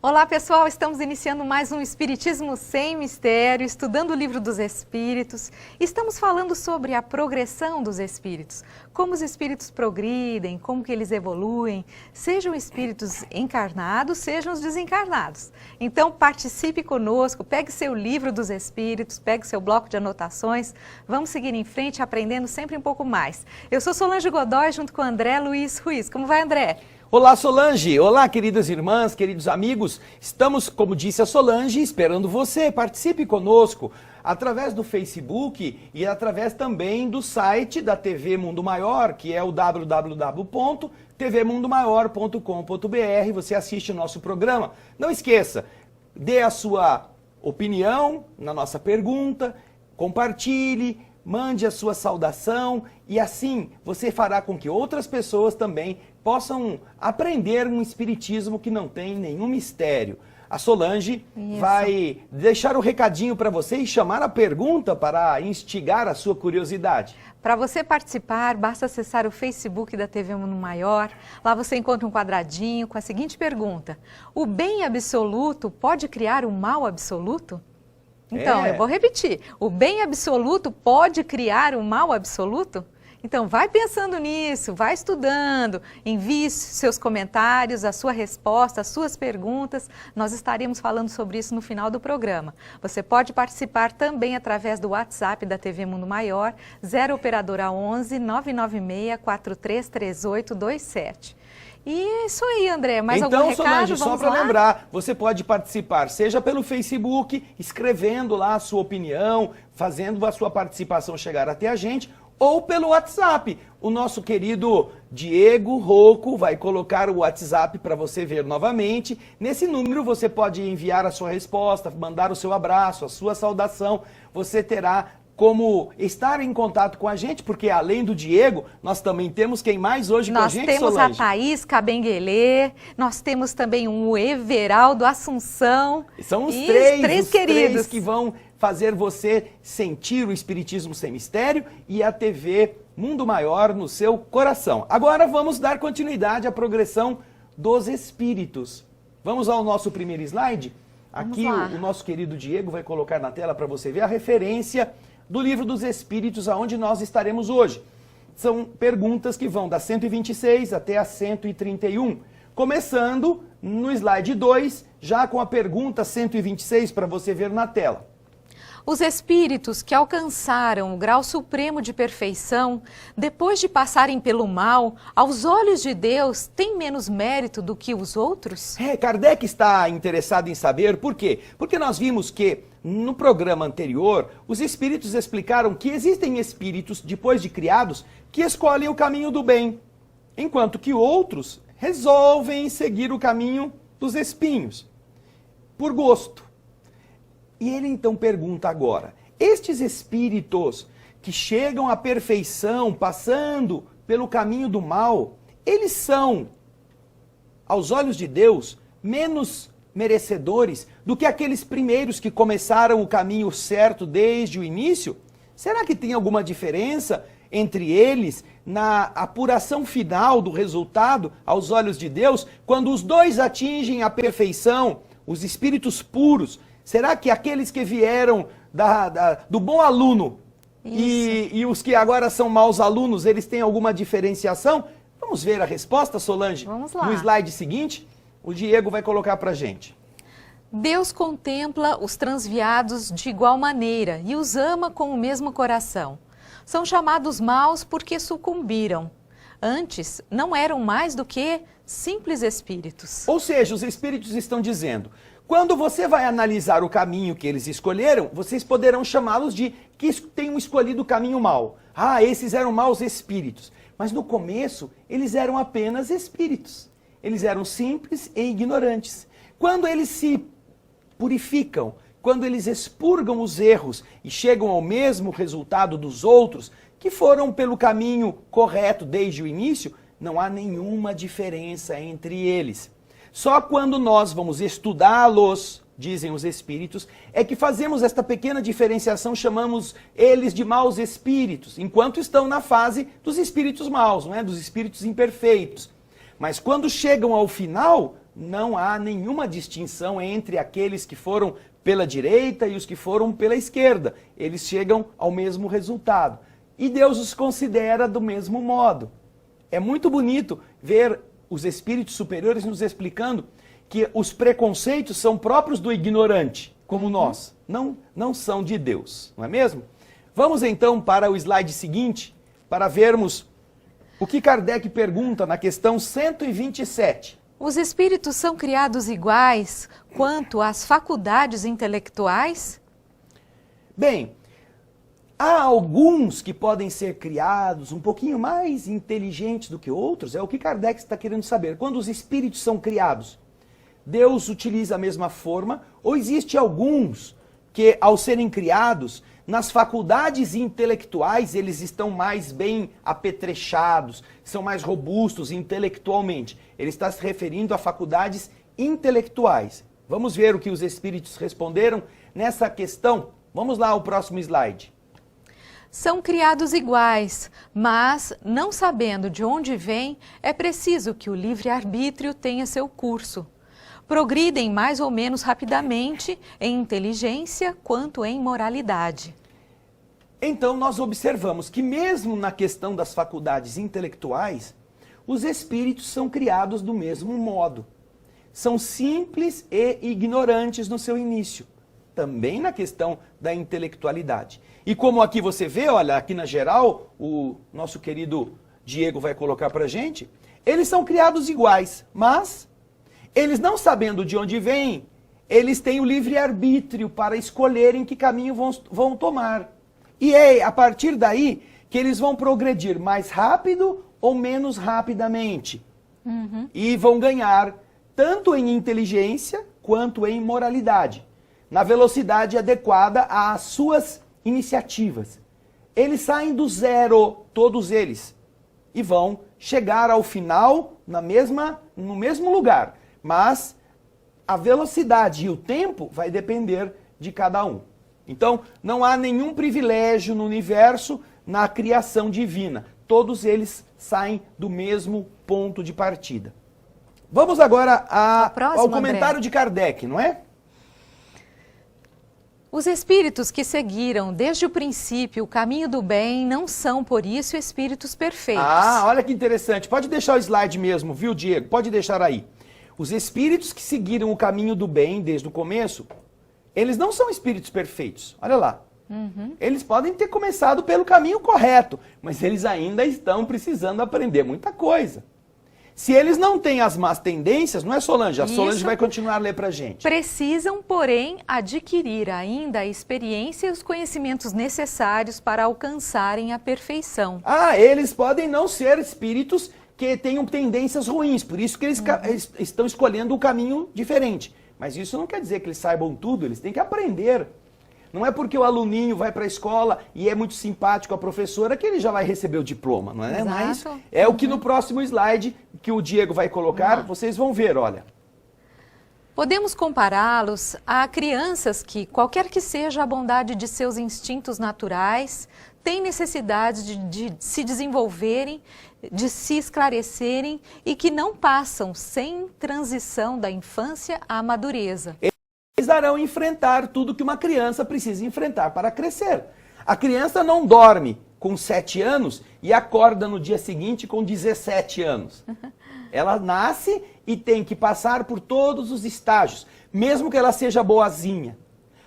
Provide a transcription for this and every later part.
Olá pessoal, estamos iniciando mais um Espiritismo Sem Mistério, estudando o Livro dos Espíritos. Estamos falando sobre a progressão dos espíritos, como os espíritos progridem, como que eles evoluem, sejam espíritos encarnados, sejam os desencarnados. Então participe conosco, pegue seu Livro dos Espíritos, pegue seu bloco de anotações, vamos seguir em frente aprendendo sempre um pouco mais. Eu sou Solange Godoy junto com André Luiz Ruiz. Como vai, André? Olá, Solange! Olá, queridas irmãs, queridos amigos. Estamos, como disse a Solange, esperando você. Participe conosco através do Facebook e através também do site da TV Mundo Maior, que é o www.tvmundomaior.com.br. Você assiste o nosso programa. Não esqueça, dê a sua opinião na nossa pergunta, compartilhe, mande a sua saudação e assim você fará com que outras pessoas também possam aprender um espiritismo que não tem nenhum mistério. A Solange vai deixar um recadinho para você e chamar a pergunta para instigar a sua curiosidade. Para você participar, basta acessar o Facebook da TV Mundo Maior. Lá você encontra um quadradinho com a seguinte pergunta: o bem absoluto pode criar o mal absoluto? Então, eu vou repetir. O bem absoluto pode criar o mal absoluto? Então, vai pensando nisso, vai estudando, envie seus comentários, a sua resposta, as suas perguntas. Nós estaremos falando sobre isso no final do programa. Você pode participar também através do WhatsApp da TV Mundo Maior, 0 operadora 11 996 433827. E é isso aí, André. Mais algum recado? Então, Solange, só para lembrar, você pode participar, seja pelo Facebook, escrevendo lá a sua opinião, fazendo a sua participação chegar até a gente, ou pelo WhatsApp. O nosso querido Diego Rocco vai colocar o WhatsApp para você ver novamente. Nesse número você pode enviar a sua resposta, mandar o seu abraço, a sua saudação. Você terá como estar em contato com a gente, porque além do Diego, nós também temos quem mais hoje com a gente, Solange? Nós temos a Thaís Cabenguelê, nós temos também o Everaldo Assunção. São os três queridos. Três que vão fazer você sentir o Espiritismo Sem Mistério e a TV Mundo Maior no seu coração. Agora vamos dar continuidade à progressão dos espíritos. Vamos ao nosso primeiro slide? Aqui o nosso querido Diego vai colocar na tela para você ver a referência do Livro dos Espíritos, aonde nós estaremos hoje. São perguntas que vão da 126 até a 131. Começando no slide 2, já com a pergunta 126 para você ver na tela. Os espíritos que alcançaram o grau supremo de perfeição, depois de passarem pelo mal, aos olhos de Deus, têm menos mérito do que os outros? Kardec está interessado em saber por quê? Porque nós vimos que no programa anterior, os espíritos explicaram que existem espíritos, depois de criados, que escolhem o caminho do bem, enquanto que outros resolvem seguir o caminho dos espinhos, por gosto. E ele então pergunta agora, estes espíritos que chegam à perfeição, passando pelo caminho do mal, eles são, aos olhos de Deus, menos merecedores do que aqueles primeiros que começaram o caminho certo desde o início? Será que tem alguma diferença entre eles na apuração final do resultado aos olhos de Deus, quando os dois atingem a perfeição, os espíritos puros? Será que aqueles que vieram do bom aluno e os que agora são maus alunos, eles têm alguma diferenciação? Vamos ver a resposta, Solange? Vamos lá. No slide seguinte, o Diego vai colocar para a gente. Deus contempla os transviados de igual maneira e os ama com o mesmo coração. São chamados maus porque sucumbiram. Antes, não eram mais do que simples espíritos. Ou seja, os espíritos estão dizendo, quando você vai analisar o caminho que eles escolheram, vocês poderão chamá-los de que tenham escolhido o caminho mau. Ah, esses eram maus espíritos. Mas no começo, eles eram apenas espíritos. Eles eram simples e ignorantes. Quando eles se purificam, quando eles expurgam os erros e chegam ao mesmo resultado dos outros, que foram pelo caminho correto desde o início, não há nenhuma diferença entre eles. Só quando nós vamos estudá-los, dizem os espíritos, é que fazemos esta pequena diferenciação, chamamos eles de maus espíritos, enquanto estão na fase dos espíritos maus, não é? Dos espíritos imperfeitos. Mas quando chegam ao final, não há nenhuma distinção entre aqueles que foram pela direita e os que foram pela esquerda. Eles chegam ao mesmo resultado. E Deus os considera do mesmo modo. É muito bonito ver os espíritos superiores nos explicando que os preconceitos são próprios do ignorante, como nós. Não são de Deus, não é mesmo? Vamos então para o slide seguinte, para vermos o que Kardec pergunta na questão 127. Os espíritos são criados iguais quanto às faculdades intelectuais? Bem, há alguns que podem ser criados um pouquinho mais inteligentes do que outros, é o que Kardec está querendo saber. Quando os espíritos são criados, Deus utiliza a mesma forma ou existe alguns que, ao serem criados, nas faculdades intelectuais eles estão mais bem apetrechados, são mais robustos intelectualmente. Ele está se referindo a faculdades intelectuais. Vamos ver o que os espíritos responderam nessa questão. Vamos lá ao próximo slide. São criados iguais, mas, não sabendo de onde vêm, é preciso que o livre-arbítrio tenha seu curso. Progridem mais ou menos rapidamente em inteligência quanto em moralidade. Então nós observamos que mesmo na questão das faculdades intelectuais, os espíritos são criados do mesmo modo. São simples e ignorantes no seu início. Também na questão da intelectualidade. E como aqui você vê, olha, aqui na geral, o nosso querido Diego vai colocar pra gente, eles são criados iguais, mas eles não sabendo de onde vêm, eles têm o livre-arbítrio para escolherem que caminho vão tomar. E é a partir daí que eles vão progredir mais rápido ou menos rapidamente. E vão ganhar tanto em inteligência quanto em moralidade, na velocidade adequada às suas iniciativas. Eles saem do zero, todos eles, e vão chegar ao final no mesmo lugar. Mas a velocidade e o tempo vai depender de cada um. Então, não há nenhum privilégio no universo na criação divina. Todos eles saem do mesmo ponto de partida. Vamos agora ao comentário de Kardec, não é? Os espíritos que seguiram desde o princípio o caminho do bem não são, por isso, espíritos perfeitos. Ah, olha que interessante. Pode deixar o slide mesmo, viu, Diego? Pode deixar aí. Os espíritos que seguiram o caminho do bem desde o começo, eles não são espíritos perfeitos. Olha lá. Eles podem ter começado pelo caminho correto, mas eles ainda estão precisando aprender muita coisa. Se eles não têm as más tendências, não é, Solange? A Solange vai continuar a ler pra gente. Precisam, porém, adquirir ainda a experiência e os conhecimentos necessários para alcançarem a perfeição. Ah, eles podem não ser espíritos que tenham tendências ruins, por isso que eles estão escolhendo um caminho diferente. Mas isso não quer dizer que eles saibam tudo, eles têm que aprender. Não é porque o aluninho vai para a escola e é muito simpático a professora que ele já vai receber o diploma, não é? Mas é o que no próximo slide que o Diego vai colocar, vocês vão ver, olha. Podemos compará-los a crianças que, qualquer que seja a bondade de seus instintos naturais, têm necessidade de se desenvolverem, de se esclarecerem e que não passam sem transição da infância à madureza. Eles darão enfrentar tudo que uma criança precisa enfrentar para crescer. A criança não dorme com 7 anos e acorda no dia seguinte com 17 anos. Ela nasce e tem que passar por todos os estágios, mesmo que ela seja boazinha.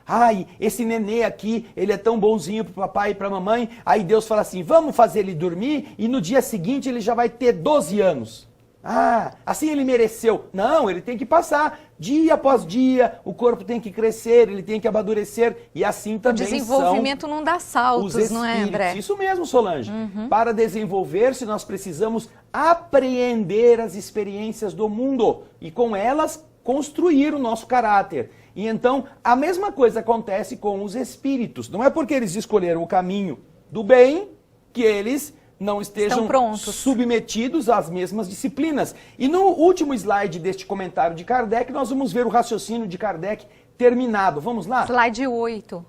Ai, esse nenê aqui, ele é tão bonzinho pro papai e pra mamãe. Aí Deus fala assim, vamos fazer ele dormir e no dia seguinte ele já vai ter 12 anos. Ah, assim ele mereceu. Não, ele tem que passar dia após dia, o corpo tem que crescer, ele tem que amadurecer e assim também são... O desenvolvimento não dá saltos, não é, André? Isso mesmo, Solange. Para desenvolver-se nós precisamos apreender as experiências do mundo e com elas construir o nosso caráter. E então a mesma coisa acontece com os espíritos. Não é porque eles escolheram o caminho do bem que eles não estejam submetidos às mesmas disciplinas. E no último slide deste comentário de Kardec, nós vamos ver o raciocínio de Kardec terminado. Vamos lá? Slide 8.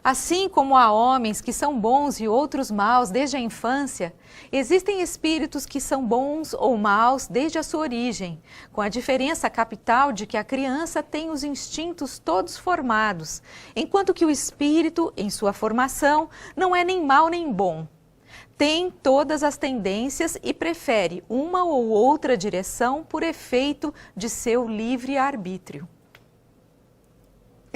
Assim como há homens que são bons e outros maus desde a infância, existem espíritos que são bons ou maus desde a sua origem, com a diferença capital de que a criança tem os instintos todos formados, enquanto que o espírito, em sua formação, não é nem mau nem bom. Tem todas as tendências e prefere uma ou outra direção por efeito de seu livre arbítrio.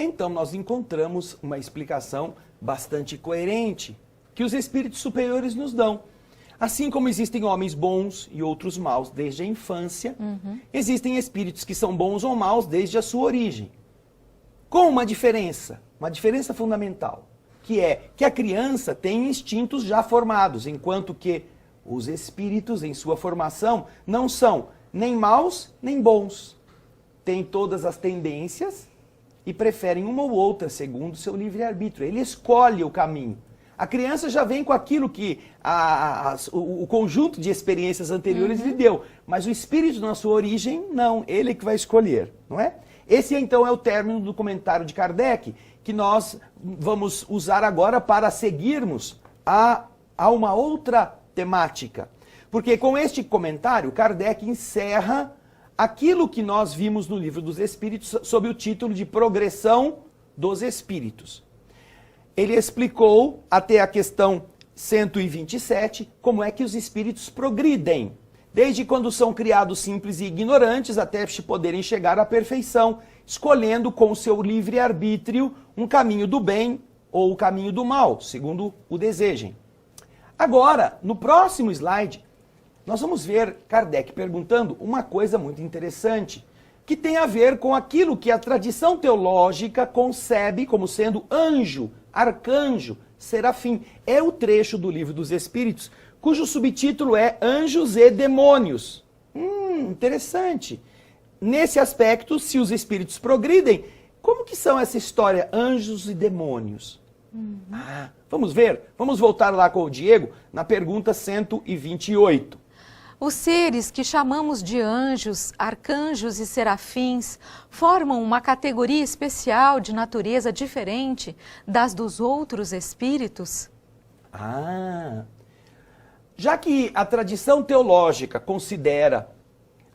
Então nós encontramos uma explicação bastante coerente que os espíritos superiores nos dão. Assim como existem homens bons e outros maus desde a infância, existem espíritos que são bons ou maus desde a sua origem. Com uma diferença fundamental, que é que a criança tem instintos já formados, enquanto que os espíritos em sua formação não são nem maus nem bons. Têm todas as tendências e preferem uma ou outra segundo seu livre-arbítrio. Ele escolhe o caminho. A criança já vem com aquilo que o conjunto de experiências anteriores lhe deu. Mas o espírito, na sua origem, não. Ele é que vai escolher, não é? Esse, então, é o término do comentário de Kardec, que nós vamos usar agora para seguirmos a uma outra temática. Porque com este comentário, Kardec encerra aquilo que nós vimos no Livro dos Espíritos sob o título de Progressão dos Espíritos. Ele explicou até a questão 127 como é que os espíritos progridem, desde quando são criados simples e ignorantes até poderem chegar à perfeição, escolhendo com o seu livre-arbítrio um caminho do bem ou o caminho do mal, segundo o desejem. Agora, no próximo slide, nós vamos ver Kardec perguntando uma coisa muito interessante, que tem a ver com aquilo que a tradição teológica concebe como sendo anjo, arcanjo, serafim. É o trecho do Livro dos Espíritos, cujo subtítulo é Anjos e Demônios. Interessante. Nesse aspecto, se os espíritos progridem, como que são essa história, anjos e demônios? Vamos ver? Vamos voltar lá com o Diego na pergunta 128. Os seres que chamamos de anjos, arcanjos e serafins formam uma categoria especial de natureza diferente das dos outros espíritos? Já que a tradição teológica considera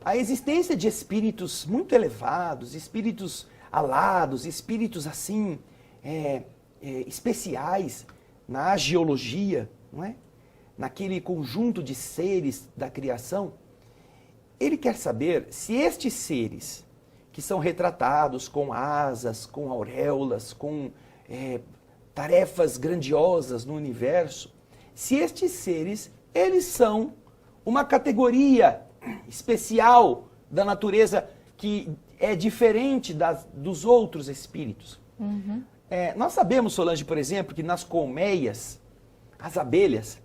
a existência de espíritos muito elevados, espíritos alados, espíritos assim, especiais na agiologia, não é? Naquele conjunto de seres da criação, ele quer saber se estes seres, que são retratados com asas, com auréolas, com tarefas grandiosas no universo, se estes seres, eles são uma categoria especial da natureza que é diferente dos outros espíritos. Nós sabemos, Solange, por exemplo, que nas colmeias, as abelhas,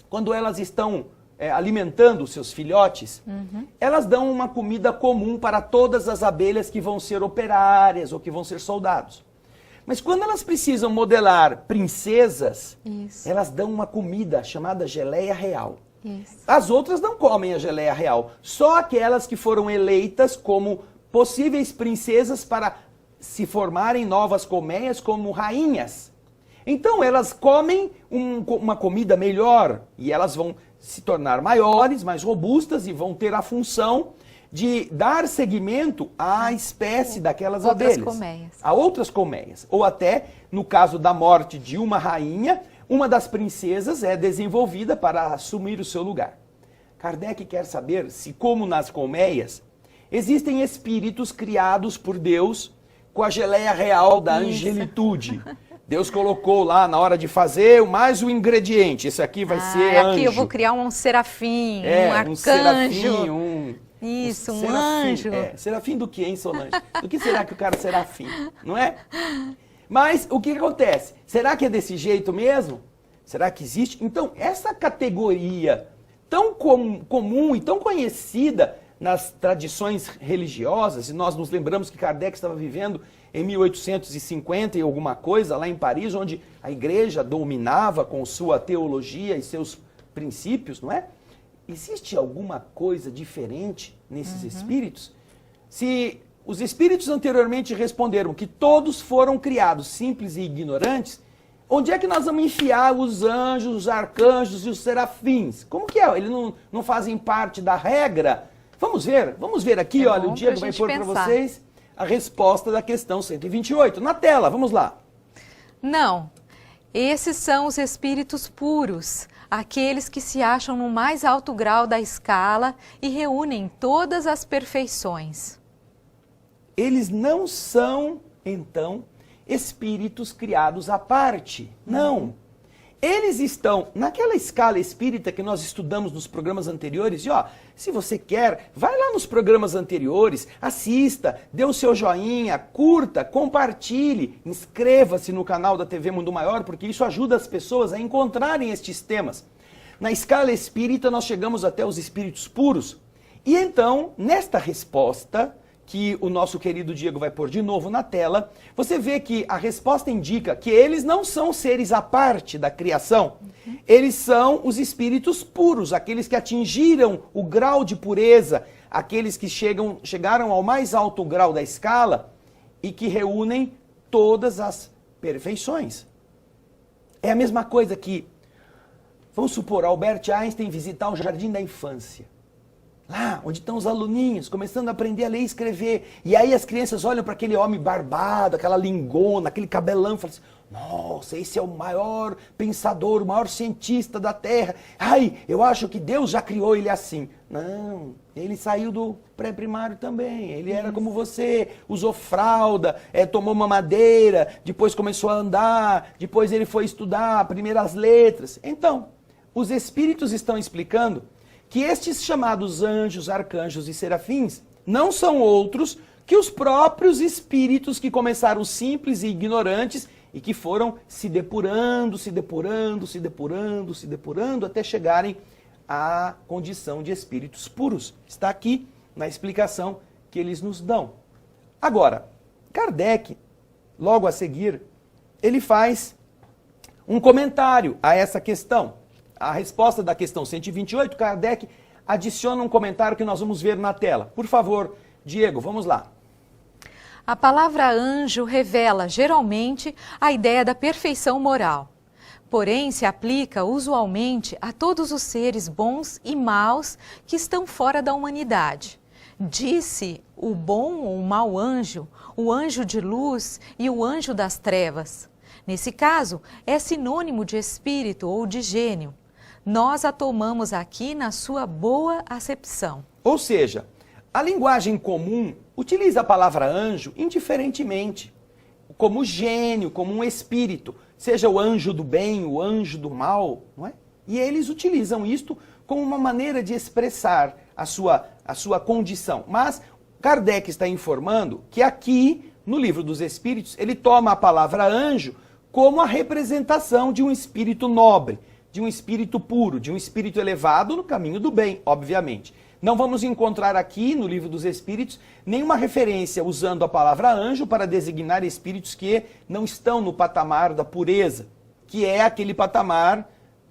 quando elas estão alimentando os seus filhotes, elas dão uma comida comum para todas as abelhas que vão ser operárias ou que vão ser soldados. Mas quando elas precisam modelar princesas, elas dão uma comida chamada geleia real. As outras não comem a geleia real, só aquelas que foram eleitas como possíveis princesas para se formarem novas colmeias como rainhas. Então elas comem uma comida melhor e elas vão se tornar maiores, mais robustas e vão ter a função de dar seguimento à espécie daquelas abelhas. A outras colmeias. Ou até, no caso da morte de uma rainha, uma das princesas é desenvolvida para assumir o seu lugar. Kardec quer saber se, como nas colmeias, existem espíritos criados por Deus com a geleia real da angelitude. Deus colocou lá na hora de fazer mais um ingrediente. Esse aqui vai ser anjo. Aqui eu vou criar um serafim, um arcanjo. Um serafim, Isso, um serafim, anjo. Serafim do que, hein, Solange? Do que será que o cara é serafim? Não é? Mas o que acontece? Será que é desse jeito mesmo? Será que existe? Então, essa categoria tão comum e tão conhecida nas tradições religiosas, e nós nos lembramos que Kardec estava vivendo em 1850 e alguma coisa, lá em Paris, onde a igreja dominava com sua teologia e seus princípios, não é? Existe alguma coisa diferente nesses espíritos? Se os espíritos anteriormente responderam que todos foram criados simples e ignorantes, onde é que nós vamos enfiar os anjos, os arcanjos e os serafins? Como que é? Eles não fazem parte da regra? Vamos ver aqui, olha, o Diego vai pôr para vocês a resposta da questão 128. Na tela, vamos lá. Não, esses são os espíritos puros, aqueles que se acham no mais alto grau da escala e reúnem todas as perfeições. Eles não são, então, espíritos criados à parte. Não. Eles estão naquela escala espírita que nós estudamos nos programas anteriores. E ó, se você quer, vai lá nos programas anteriores, assista, dê o seu joinha, curta, compartilhe, inscreva-se no canal da TV Mundo Maior, porque isso ajuda as pessoas a encontrarem estes temas. Na escala espírita nós chegamos até os espíritos puros. E então, nesta resposta, que o nosso querido Diego vai pôr de novo na tela, você vê que a resposta indica que eles não são seres à parte da criação. Eles são os espíritos puros, aqueles que atingiram o grau de pureza, aqueles que chegaram ao mais alto grau da escala e que reúnem todas as perfeições. É a mesma coisa que, vamos supor, Albert Einstein visitar o Jardim da Infância. Lá, onde estão os aluninhos, começando a aprender a ler e escrever. E aí as crianças olham para aquele homem barbado, aquela lingona, aquele cabelão, e falam assim, nossa, esse é o maior pensador, o maior cientista da Terra. Ai, eu acho que Deus já criou ele assim. Não, ele saiu do pré-primário também. Ele era como você, usou fralda, tomou mamadeira, depois começou a andar, depois ele foi estudar primeiras letras. Então, os espíritos estão explicando que estes chamados anjos, arcanjos e serafins não são outros que os próprios espíritos que começaram simples e ignorantes e que foram se depurando, até chegarem à condição de espíritos puros. Está aqui na explicação que eles nos dão. Agora, Kardec, logo a seguir, ele faz um comentário a essa questão. A resposta da questão 128, Kardec adiciona um comentário que nós vamos ver na tela. Por favor, Diego, vamos lá. A palavra anjo revela, geralmente, a ideia da perfeição moral. Porém, se aplica usualmente a todos os seres bons e maus que estão fora da humanidade. Disse o bom ou mau anjo, o anjo de luz e o anjo das trevas. Nesse caso, é sinônimo de espírito ou de gênio. Nós a tomamos aqui na sua boa acepção. Ou seja, a linguagem comum utiliza a palavra anjo indiferentemente, como gênio, como um espírito, seja o anjo do bem, o anjo do mal, não é? E eles utilizam isto como uma maneira de expressar a sua condição. Mas Kardec está informando que aqui, no Livro dos Espíritos, ele toma a palavra anjo como a representação de um espírito nobre, de um espírito puro, de um espírito elevado no caminho do bem, obviamente. Não vamos encontrar aqui, no Livro dos Espíritos, nenhuma referência usando a palavra anjo para designar espíritos que não estão no patamar da pureza, que é aquele patamar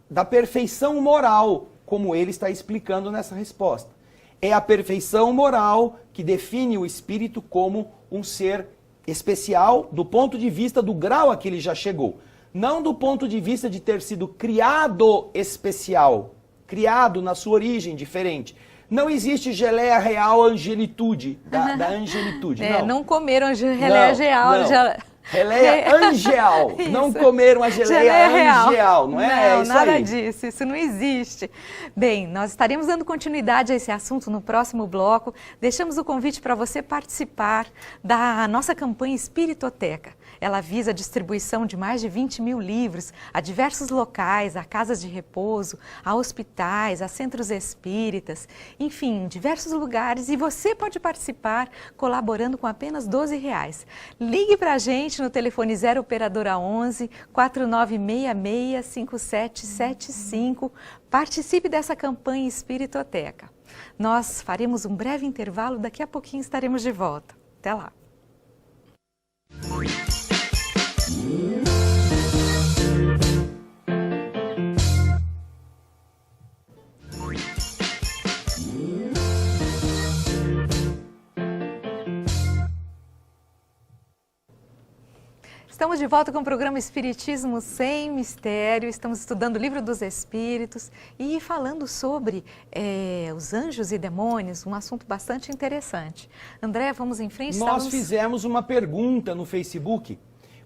da perfeição moral, como ele está explicando nessa resposta. É a perfeição moral que define o espírito como um ser especial do ponto de vista do grau a que ele já chegou. Não do ponto de vista de ter sido criado especial, criado na sua origem diferente. Não existe geleia real angelitude, da angelitude, não. Não comeram geleia real. Geleia angeal, não comeram a geleia angeal, não é? Não, isso nada aí. disso, isso não existe. Bem, nós estaremos dando continuidade a esse assunto no próximo bloco. Deixamos o convite para você participar da nossa campanha Espiritoteca. Ela visa a distribuição de mais de 20 mil livros a diversos locais, a casas de repouso, a hospitais, a centros espíritas, enfim, diversos lugares. E você pode participar colaborando com apenas R$12. Ligue para a gente no telefone 0 operadora 11 4966 5775. Participe dessa campanha Espiritoteca. Nós faremos um breve intervalo, daqui a pouquinho estaremos de volta. Até lá. Estamos de volta com o programa Espiritismo Sem Mistério. Estamos estudando o Livro dos Espíritos e falando sobre os anjos e demônios, um assunto bastante interessante. André, vamos em frente? Nós fizemos uma pergunta no Facebook.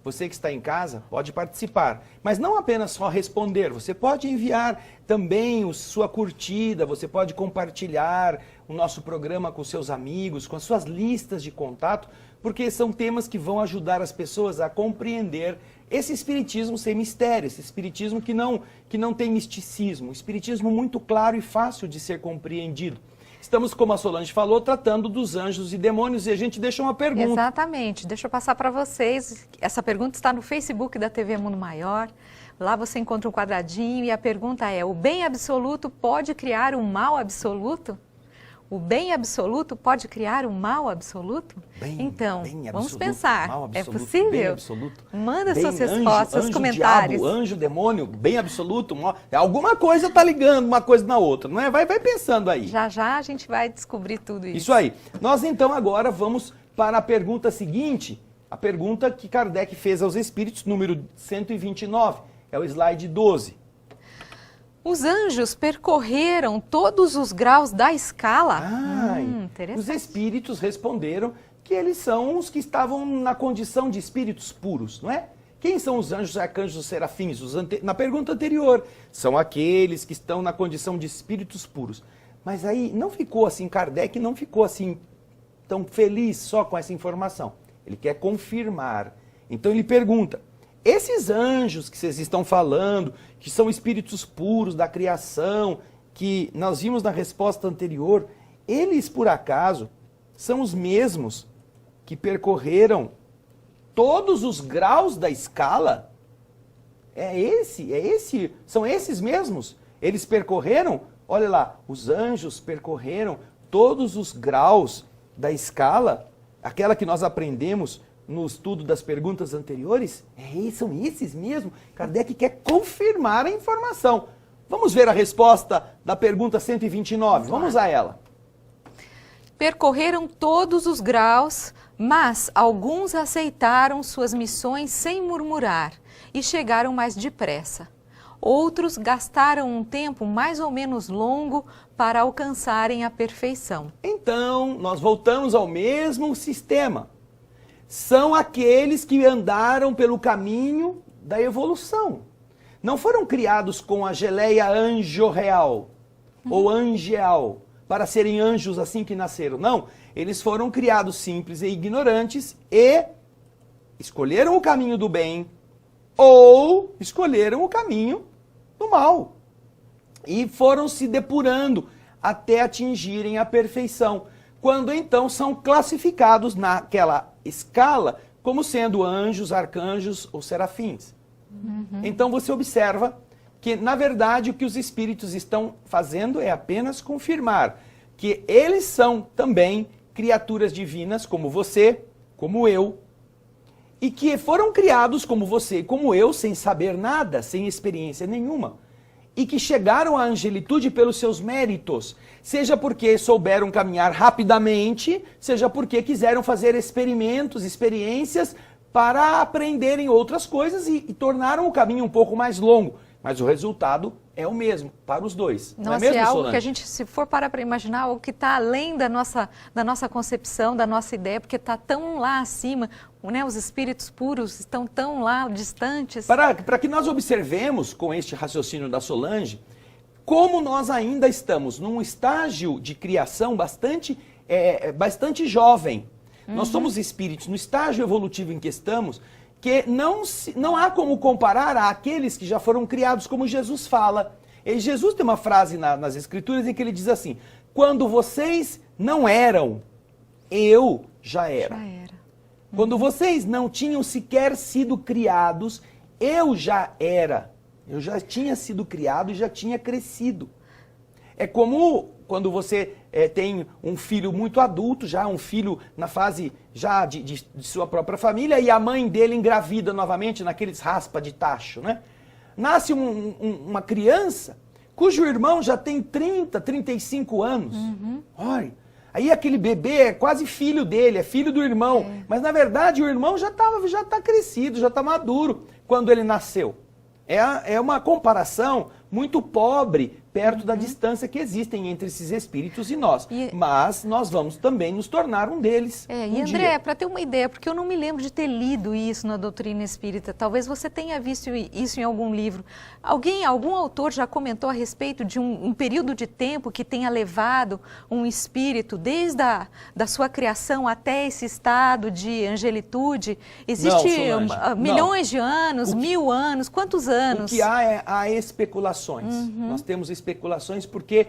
Você que está em casa pode participar, mas não apenas só responder, você pode enviar também sua curtida, você pode compartilhar o nosso programa com seus amigos, com as suas listas de contato, porque são temas que vão ajudar as pessoas a compreender esse espiritismo sem mistério, esse espiritismo que não tem misticismo, um espiritismo muito claro e fácil de ser compreendido. Estamos, como a Solange falou, tratando dos anjos e demônios e a gente deixa uma pergunta. Exatamente. Deixa eu passar para vocês. Essa pergunta está no Facebook da TV Mundo Maior. Lá você encontra um quadradinho e a pergunta é: o bem absoluto pode criar um mal absoluto? O bem absoluto pode criar um mal absoluto? Então, vamos pensar. Mal absoluto, é possível? Bem absoluto. Manda bem, suas respostas, seus comentários. Diabo, anjo, demônio, bem absoluto. Alguma coisa está ligando uma coisa na outra, não é? Vai pensando aí. Já já a gente vai descobrir tudo isso. Isso aí. Nós então agora vamos para a pergunta seguinte, a pergunta que Kardec fez aos espíritos, número 129, é o slide 12. Os anjos percorreram todos os graus da escala? Interessante. Os espíritos responderam que eles são os que estavam na condição de espíritos puros, não é? Quem são os anjos, arcanjos, serafins? Na pergunta anterior, são aqueles que estão na condição de espíritos puros. Mas aí não ficou assim, Kardec não ficou assim tão feliz só com essa informação. Ele quer confirmar. Então ele pergunta: esses anjos que vocês estão falando, que são espíritos puros da criação, que nós vimos na resposta anterior, eles, por acaso, são os mesmos que percorreram todos os graus da escala? São esses mesmos? Eles percorreram, olha lá, os anjos percorreram todos os graus da escala, aquela que nós aprendemos no estudo das perguntas anteriores? São esses mesmo? Kardec quer confirmar a informação. Vamos ver a resposta da pergunta 129. Vamos a ela. Percorreram todos os graus, mas alguns aceitaram suas missões sem murmurar e chegaram mais depressa. Outros gastaram um tempo mais ou menos longo para alcançarem a perfeição. Então, nós voltamos ao mesmo sistema. São aqueles que andaram pelo caminho da evolução. Não foram criados com a geleia anjo-real ou angeal para serem anjos assim que nasceram. Não, eles foram criados simples e ignorantes e escolheram o caminho do bem ou escolheram o caminho do mal. E foram se depurando até atingirem a perfeição. Quando então são classificados naquela escala como sendo anjos, arcanjos ou serafins. Então você observa que, na verdade, o que os espíritos estão fazendo é apenas confirmar que eles são também criaturas divinas, como você, como eu, e que foram criados como você e como eu, sem saber nada, sem experiência nenhuma, e que chegaram à angelitude pelos seus méritos, seja porque souberam caminhar rapidamente, seja porque quiseram fazer experimentos, experiências para aprenderem outras coisas e tornaram o caminho um pouco mais longo. Mas o resultado é o mesmo para os dois. Nossa, não é mesmo, algo Solange? Que a gente, se for parar para imaginar, algo que está além da nossa concepção, da nossa ideia, porque está tão lá acima, né? Os espíritos puros estão tão lá distantes. Para que nós observemos com este raciocínio da Solange, como nós ainda estamos num estágio de criação bastante jovem. Nós somos espíritos no estágio evolutivo em que estamos, que não há como comparar àqueles que já foram criados, como Jesus fala. E Jesus tem uma frase nas Escrituras em que ele diz assim: quando vocês não eram, eu já era. Quando vocês não tinham sequer sido criados, eu já era. Eu já tinha sido criado e já tinha crescido. É como quando você tem um filho muito adulto, já um filho na fase já de sua própria família, e a mãe dele engravida novamente naqueles raspa de tacho, né? Nasce uma criança cujo irmão já tem 30, 35 anos. Olha, Aí aquele bebê é quase filho dele, é filho do irmão. Mas na verdade o irmão já está crescido, já está maduro quando ele nasceu. É uma comparação muito pobre perto da distância que existem entre esses espíritos e nós. Mas nós vamos também nos tornar um deles. E André, para ter uma ideia, porque eu não me lembro de ter lido isso na doutrina espírita, talvez você tenha visto isso em algum livro. Algum autor já comentou a respeito de um período de tempo que tenha levado um espírito desde da sua criação até esse estado de angelitude? Existe milhões de anos, 1000 anos, quantos anos? O que há especulações. Nós temos especulações porque,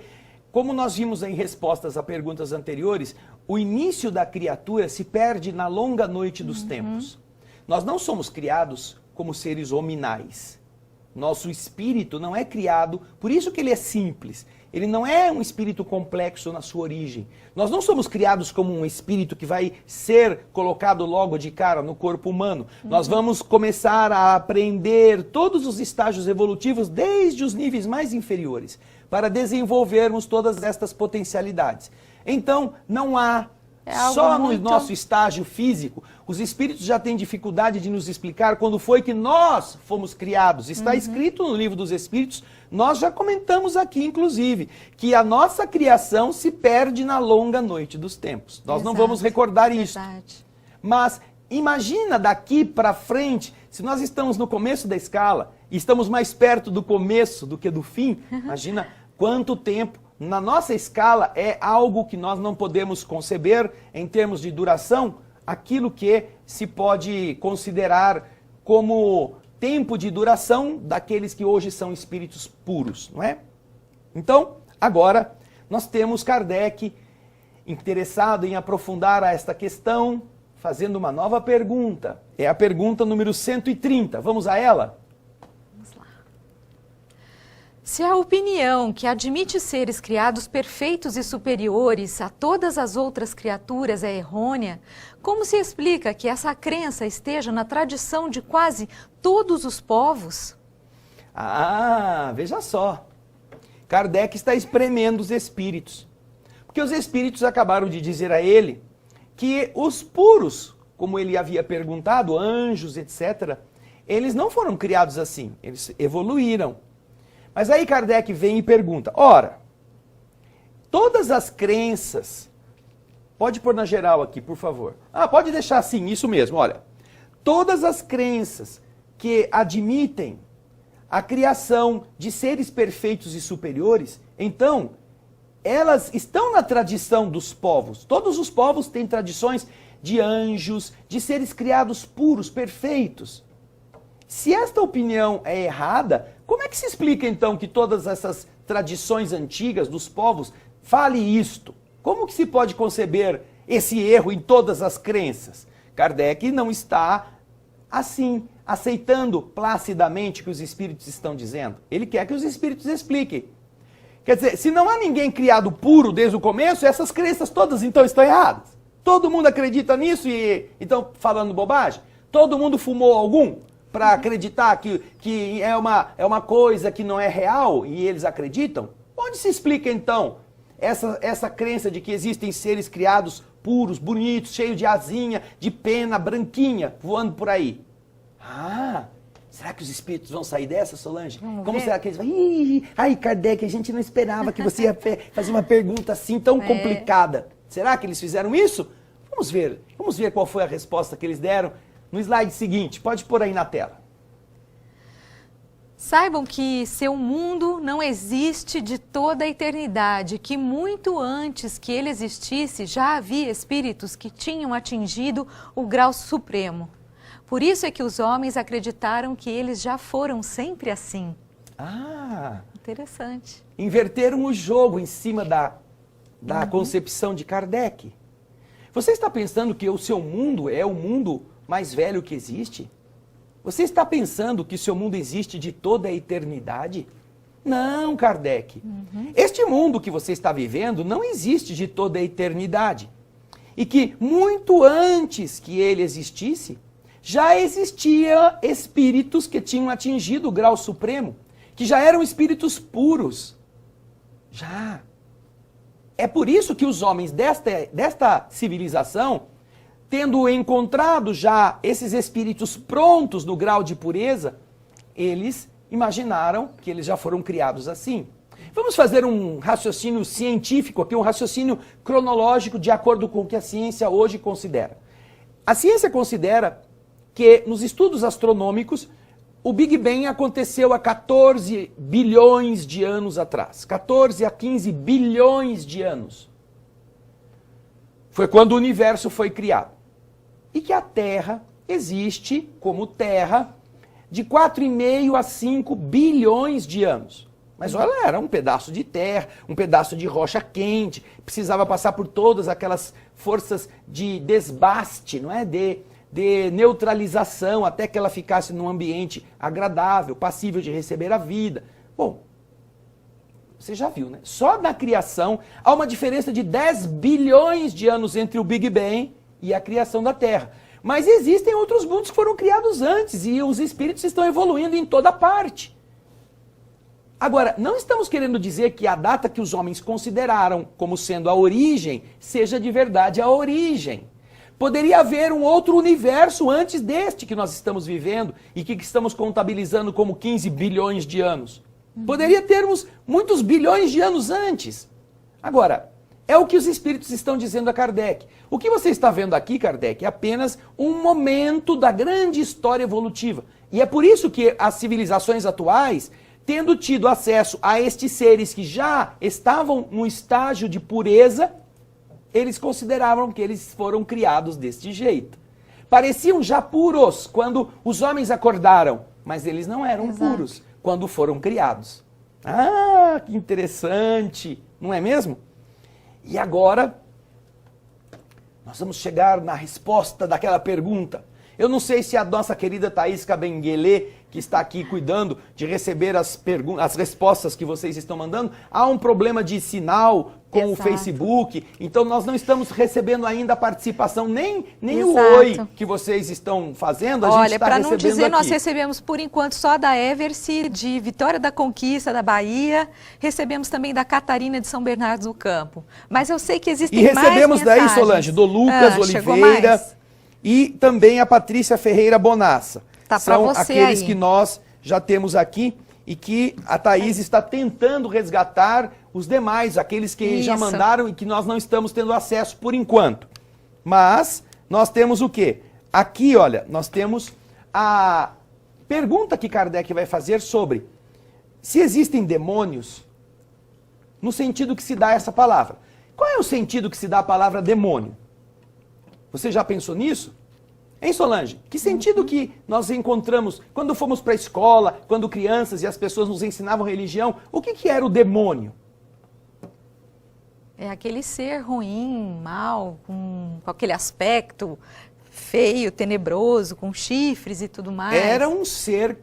como nós vimos em respostas a perguntas anteriores, o início da criatura se perde na longa noite dos tempos. Nós não somos criados como seres hominais. Nosso espírito não é criado, por isso que ele é simples. Ele não é um espírito complexo na sua origem. Nós não somos criados como um espírito que vai ser colocado logo de cara no corpo humano. Nós vamos começar a aprender todos os estágios evolutivos, desde os níveis mais inferiores, para desenvolvermos todas estas potencialidades. Então, não há... Só no nosso estágio físico, os espíritos já têm dificuldade de nos explicar quando foi que nós fomos criados. Está escrito no livro dos Espíritos, nós já comentamos aqui, inclusive, que a nossa criação se perde na longa noite dos tempos. Nós não vamos recordar isso. Mas imagina daqui para frente, se nós estamos no começo da escala e estamos mais perto do começo do que do fim, imagina quanto tempo. Na nossa escala é algo que nós não podemos conceber em termos de duração, aquilo que se pode considerar como tempo de duração daqueles que hoje são espíritos puros, não é? Então, agora, nós temos Kardec interessado em aprofundar esta questão, fazendo uma nova pergunta. É a pergunta número 130. Vamos a ela? Se a opinião que admite seres criados perfeitos e superiores a todas as outras criaturas é errônea, como se explica que essa crença esteja na tradição de quase todos os povos? Veja só. Kardec está espremendo os espíritos. Porque os espíritos acabaram de dizer a ele que os puros, como ele havia perguntado, anjos, etc., eles não foram criados assim, eles evoluíram. Mas aí Kardec vem e pergunta, ora, todas as crenças, pode pôr na geral aqui, por favor. Pode deixar assim, isso mesmo, olha. Todas as crenças que admitem a criação de seres perfeitos e superiores, então, elas estão na tradição dos povos. Todos os povos têm tradições de anjos, de seres criados puros, perfeitos. Se esta opinião é errada, como é que se explica então que todas essas tradições antigas dos povos falem isto? Como que se pode conceber esse erro em todas as crenças? Kardec não está assim, aceitando placidamente o que os espíritos estão dizendo. Ele quer que os espíritos expliquem. Quer dizer, se não há ninguém criado puro desde o começo, essas crenças todas então estão erradas. Todo mundo acredita nisso e então falando bobagem? Todo mundo fumou algum? Para acreditar que é uma coisa que não é real e eles acreditam? Onde se explica então essa crença de que existem seres criados puros, bonitos, cheios de asinha, de pena, branquinha, voando por aí? Será que os espíritos vão sair dessa, Solange? Como será que eles vão? Ai, Kardec, a gente não esperava que você ia fazer uma pergunta assim tão complicada. Será que eles fizeram isso? Vamos ver qual foi a resposta que eles deram. No slide seguinte, pode pôr aí na tela. Saibam que seu mundo não existe de toda a eternidade, que muito antes que ele existisse já havia espíritos que tinham atingido o grau supremo. Por isso é que os homens acreditaram que eles já foram sempre assim. Interessante. Inverteram o jogo em cima da concepção de Kardec. Você está pensando que o seu mundo é o mundo mais velho que existe? Você está pensando que o seu mundo existe de toda a eternidade? Não, Kardec. Este mundo que você está vivendo não existe de toda a eternidade. E que muito antes que ele existisse, já existia espíritos que tinham atingido o grau supremo, que já eram espíritos puros. Já. É por isso que os homens desta civilização, tendo encontrado já esses espíritos prontos no grau de pureza, eles imaginaram que eles já foram criados assim. Vamos fazer um raciocínio científico aqui, um raciocínio cronológico de acordo com o que a ciência hoje considera. A ciência considera que nos estudos astronômicos, o Big Bang aconteceu há 14 bilhões de anos atrás. 14 a 15 bilhões de anos. Foi quando o universo foi criado. E que a Terra existe como Terra de 4,5 a 5 bilhões de anos. Mas ela era um pedaço de terra, um pedaço de rocha quente, precisava passar por todas aquelas forças de desbaste, não é? De neutralização, até que ela ficasse num ambiente agradável, passível de receber a vida. Bom, você já viu, né? Só na criação há uma diferença de 10 bilhões de anos entre o Big Bang e a criação da Terra. Mas existem outros mundos que foram criados antes e os espíritos estão evoluindo em toda parte. Agora, não estamos querendo dizer que a data que os homens consideraram como sendo a origem seja de verdade a origem. Poderia haver um outro universo antes deste que nós estamos vivendo e que estamos contabilizando como 15 bilhões de anos. Poderia termos muitos bilhões de anos antes. Agora, é o que os espíritos estão dizendo a Kardec. O que você está vendo aqui, Kardec, é apenas um momento da grande história evolutiva. E é por isso que as civilizações atuais, tendo tido acesso a estes seres que já estavam no estágio de pureza, eles consideravam que eles foram criados deste jeito. Pareciam já puros quando os homens acordaram, mas eles não eram puros quando foram criados. Ah, que interessante, não é mesmo? E agora, nós vamos chegar na resposta daquela pergunta. Eu não sei se a nossa querida Thaís Cabenguele, que está aqui cuidando de receber as respostas que vocês estão mandando, há um problema de sinal com o Facebook, então nós não estamos recebendo ainda a participação, nem o oi que vocês estão fazendo, a gente está recebendo aqui. Olha, para não dizer, nós recebemos por enquanto só da Everce, de Vitória da Conquista, da Bahia, recebemos também da Catarina de São Bernardo do Campo, mas eu sei que existem mais mensagens. E recebemos daí, Solange, do Lucas Oliveira e também a Patrícia Ferreira Bonassa. Tá, são aqueles que nós já temos aqui e que a Thaís está tentando resgatar os demais, aqueles que já mandaram e que nós não estamos tendo acesso por enquanto. Mas nós temos o quê? Aqui, olha, nós temos a pergunta que Kardec vai fazer sobre se existem demônios no sentido que se dá essa palavra. Qual é o sentido que se dá a palavra demônio? Você já pensou nisso? Hein, Solange? Que sentido que nós encontramos quando fomos para a escola, quando crianças e as pessoas nos ensinavam religião, o que era o demônio? É aquele ser ruim, mau, com aquele aspecto feio, tenebroso, com chifres e tudo mais. Era um ser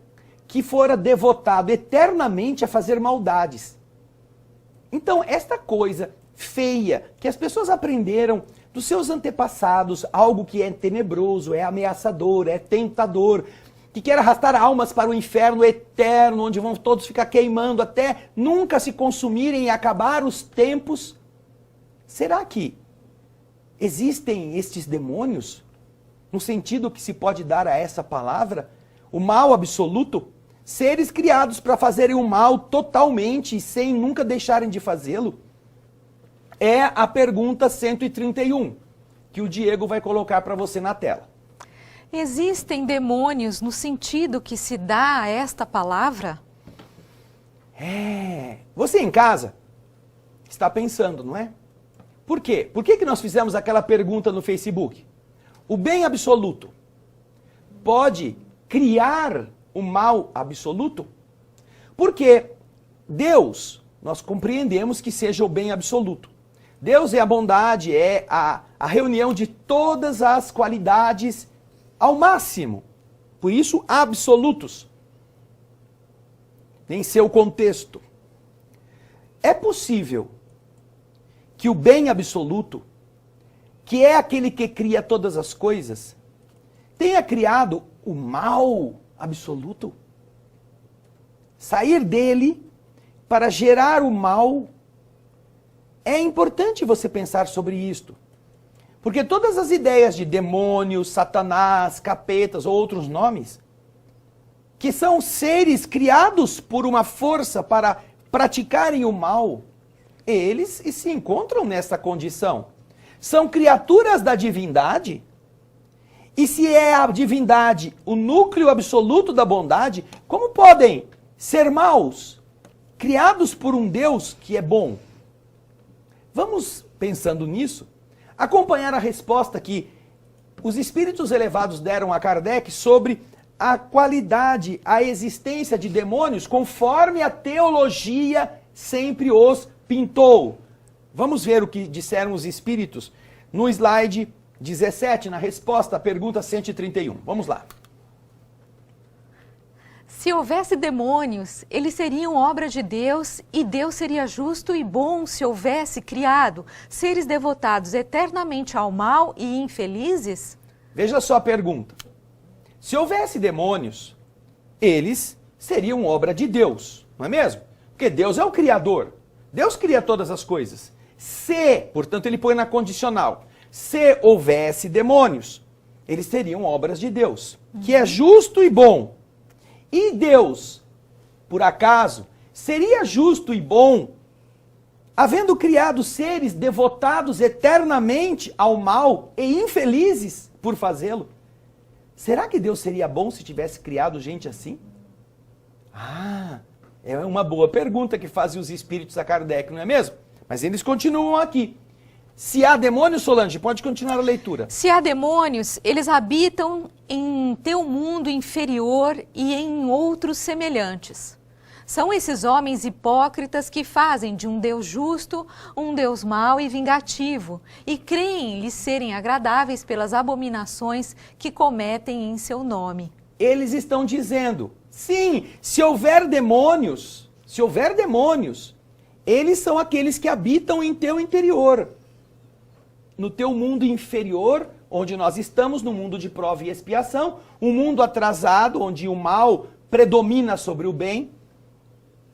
que fora devotado eternamente a fazer maldades. Então, esta coisa feia que as pessoas aprenderam dos seus antepassados, algo que é tenebroso, é ameaçador, é tentador, que quer arrastar almas para o inferno eterno, onde vão todos ficar queimando até nunca se consumirem e acabar os tempos. Será que existem estes demônios, no sentido que se pode dar a essa palavra, o mal absoluto? Seres criados para fazerem o mal totalmente e sem nunca deixarem de fazê-lo? É a pergunta 131, que o Diego vai colocar para você na tela. Existem demônios no sentido que se dá a esta palavra? Você em casa está pensando, não é? Por quê? Por que nós fizemos aquela pergunta no Facebook? O bem absoluto pode criar o mal absoluto? Porque Deus, nós compreendemos que seja o bem absoluto. Deus é a bondade, é a reunião de todas as qualidades ao máximo. Por isso, absolutos. Em seu contexto. É possível que o bem absoluto, que é aquele que cria todas as coisas, tenha criado o mal absoluto? Sair dele para gerar o mal É importante você pensar sobre isto. Porque todas as ideias de demônios, satanás, capetas ou outros nomes, que são seres criados por uma força para praticarem o mal, eles se encontram nessa condição. São criaturas da divindade. E se é a divindade o núcleo absoluto da bondade, como podem ser maus, criados por um Deus que é bom? Vamos, pensando nisso, acompanhar a resposta que os espíritos elevados deram a Kardec sobre a qualidade, a existência de demônios conforme a teologia sempre os pintou. Vamos ver o que disseram os espíritos no slide 17, na resposta à pergunta 131. Vamos lá. Se houvesse demônios, eles seriam obra de Deus e Deus seria justo e bom se houvesse criado seres devotados eternamente ao mal e infelizes? Veja só a pergunta. Se houvesse demônios, eles seriam obra de Deus, não é mesmo? Porque Deus é o Criador. Deus cria todas as coisas. Se, portanto, ele põe na condicional, se houvesse demônios, eles seriam obras de Deus, que é justo e bom. E Deus, por acaso, seria justo e bom, havendo criado seres devotados eternamente ao mal e infelizes por fazê-lo? Será que Deus seria bom se tivesse criado gente assim? Ah, é uma boa pergunta que fazem os espíritos a Kardec, não é mesmo? Mas eles continuam aqui. Se há demônios, Solange, pode continuar a leitura. Se há demônios, eles habitam em teu mundo inferior e em outros semelhantes. São esses homens hipócritas que fazem de um Deus justo um Deus mau e vingativo e creem lhes serem agradáveis pelas abominações que cometem em seu nome. Eles estão dizendo, sim, se houver demônios, eles são aqueles que habitam em teu interior. No teu mundo inferior, onde nós estamos, no mundo de prova e expiação, um mundo atrasado, onde o mal predomina sobre o bem,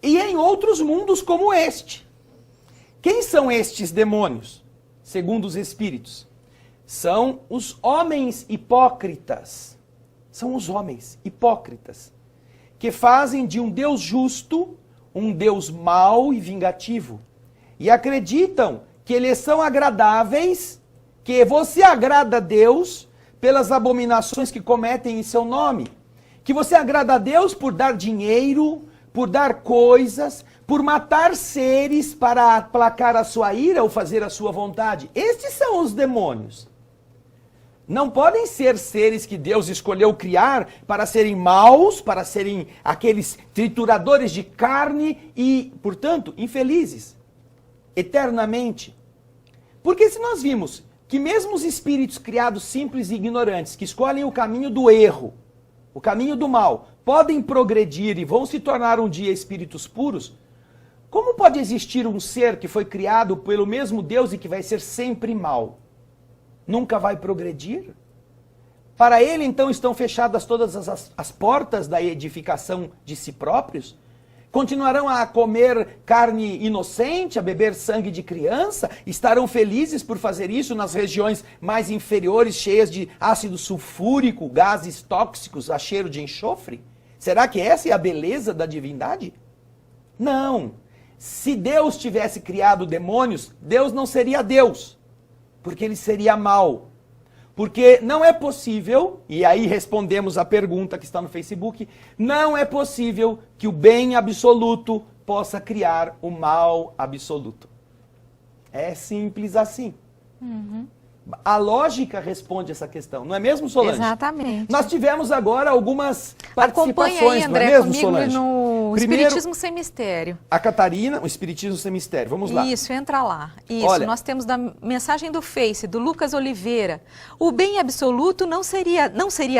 e em outros mundos como este. Quem são estes demônios, segundo os espíritos? São os homens hipócritas. São os homens hipócritas, que fazem de um Deus justo um Deus mau e vingativo. E acreditam que eles são agradáveis, que você agrada a Deus pelas abominações que cometem em seu nome. Que você agrada a Deus por dar dinheiro, por dar coisas, por matar seres para aplacar a sua ira ou fazer a sua vontade. Estes são os demônios. Não podem ser seres que Deus escolheu criar para serem maus, para serem aqueles trituradores de carne e, portanto, infelizes, eternamente. Porque se nós vimos que mesmo os espíritos criados simples e ignorantes, que escolhem o caminho do erro, o caminho do mal, podem progredir e vão se tornar um dia espíritos puros, como pode existir um ser que foi criado pelo mesmo Deus e que vai ser sempre mal? Nunca vai progredir? Para ele, então, estão fechadas todas as portas da edificação de si próprios? Continuarão a comer carne inocente, a beber sangue de criança? Estarão felizes por fazer isso nas regiões mais inferiores, cheias de ácido sulfúrico, gases tóxicos a cheiro de enxofre? Será que essa é a beleza da divindade? Não. Se Deus tivesse criado demônios, Deus não seria Deus, porque ele seria mau. Porque não é possível, e aí respondemos a pergunta que está no Facebook, não é possível que o bem absoluto possa criar o mal absoluto. É simples assim. Uhum. A lógica responde essa questão, não é mesmo, Solange? Exatamente. Nós tivemos agora algumas participações, Acompanha aí, André, não é mesmo, comigo Solange? no Primeiro, Espiritismo Sem Mistério. A Catarina, o Espiritismo Sem Mistério, vamos lá. Isso, entra lá. Isso, Olha, nós temos da mensagem do Face, do Lucas Oliveira. O bem absoluto não seria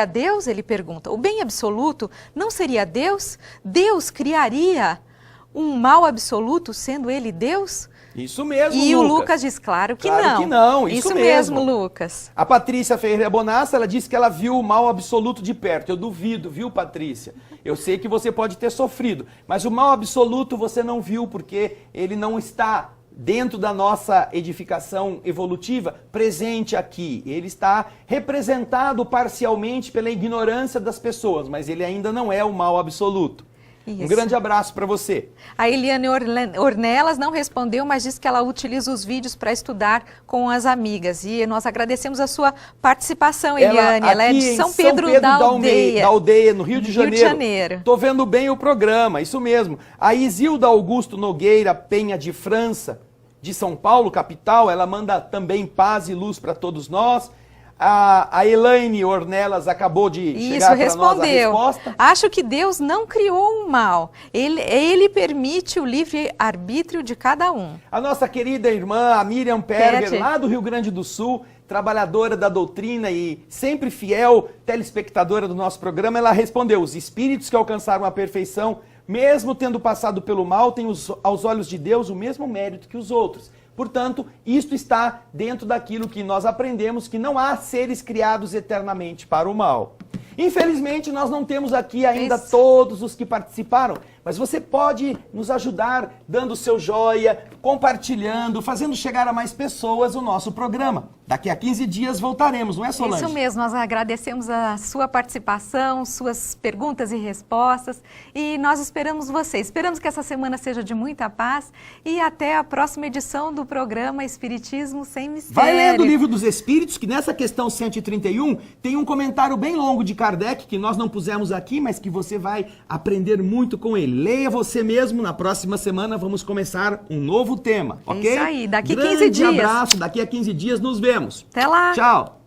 Deus? Ele pergunta. O bem absoluto não seria Deus? Deus criaria um mal absoluto sendo ele Deus? Isso mesmo, E Lucas. o Lucas diz, claro que Claro não. que não, isso mesmo, mesmo. Lucas. A Patrícia Ferreira Bonassa, ela disse que ela viu o mal absoluto de perto. Eu duvido, viu, Patrícia? Eu sei que você pode ter sofrido, mas o mal absoluto você não viu porque ele não está dentro da nossa edificação evolutiva, presente aqui. Ele está representado parcialmente pela ignorância das pessoas, mas ele ainda não é o mal absoluto. Isso. Um grande abraço para você. A Eliane Ornelas não respondeu, mas disse que ela utiliza os vídeos para estudar com as amigas. E nós agradecemos a sua participação, Eliane. Ela é de São Pedro da Aldeia, no Rio de Janeiro. Estou vendo bem o programa, isso mesmo. A Isilda Augusto Nogueira Penha de França, de São Paulo, capital, ela manda também paz e luz para todos nós. A Elaine Ornelas acabou de chegar para nós a resposta. Acho que Deus não criou o mal. Ele permite o livre-arbítrio de cada um. A nossa querida irmã, a Miriam Perger, lá do Rio Grande do Sul, trabalhadora da doutrina e sempre fiel telespectadora do nosso programa, ela respondeu: os espíritos que alcançaram a perfeição, mesmo tendo passado pelo mal, têm aos olhos de Deus o mesmo mérito que os outros. Portanto, isto está dentro daquilo que nós aprendemos, que não há seres criados eternamente para o mal. Infelizmente, nós não temos aqui ainda todos os que participaram, mas você pode nos ajudar dando seu joia, compartilhando, fazendo chegar a mais pessoas o nosso programa. Daqui a 15 dias voltaremos, não é, Solange? Isso mesmo, nós agradecemos a sua participação, suas perguntas e respostas, e nós esperamos você. Esperamos que essa semana seja de muita paz e até a próxima edição do programa Espiritismo Sem Mistério. Vai lendo o Livro dos Espíritos, que nessa questão 131 tem um comentário bem longo de Kardec, que nós não pusemos aqui, mas que você vai aprender muito com ele. Leia você mesmo, na próxima semana vamos começar um novo tema, ok? É isso aí, daqui Grande 15 dias. Grande abraço, daqui a 15 dias nos vemos. Até lá. Tchau.